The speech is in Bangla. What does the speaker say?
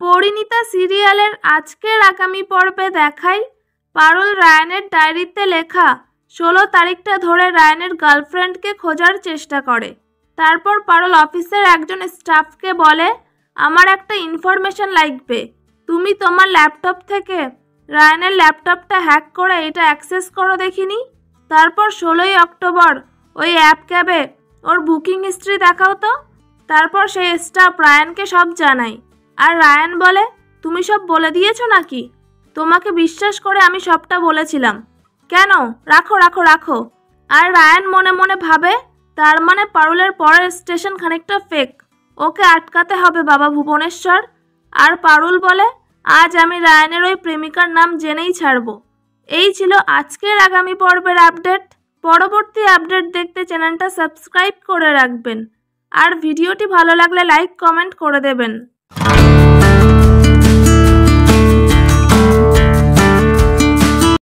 পরিণীতা সিরিয়ালের আজকের আগামী পর্বে দেখাই পারুল রায়ানের ডায়েরিতে লেখা 16 তারিখটা ধরে রায়ানের গার্লফ্রেন্ডকে খোঁজার চেষ্টা করে। তারপর পারুল অফিসের একজন স্টাফকে বলে, আমার একটা ইনফরমেশন লাগবে, তুমি তোমার ল্যাপটপ থেকে রায়ানের ল্যাপটপটা হ্যাক করে এটা অ্যাক্সেস করো দেখিনি। তারপর 16ই অক্টোবর ওই অ্যাপ ক্যাবে ওর বুকিং হিস্ট্রি দেখাও তো। তারপর সেই স্টাফ রায়ানকে সব জানায়, আর রায়ান বলে, তুমি সব বলে দিয়েছো নাকি? তোমাকে বিশ্বাস করে আমি সবটা বলেছিলাম, কেন? রাখো রাখো রাখো। আর রায়ান মনে মনে ভাবে, তার মানে পারুলের পরের স্টেশন খানিকটা ফেক, ওকে আটকাতে হবে বাবা ভুবনেশ্বর। আর পারুল বলে, আজ আমি রায়ানের ওই প্রেমিকার নাম জেনেই ছাড়ব। এই ছিল আজকের আগামী পর্বের আপডেট। পরবর্তী আপডেট দেখতে চ্যানেলটা সাবস্ক্রাইব করে রাখবেন, আর ভিডিওটি ভালো লাগলে লাইক কমেন্ট করে দেবেন।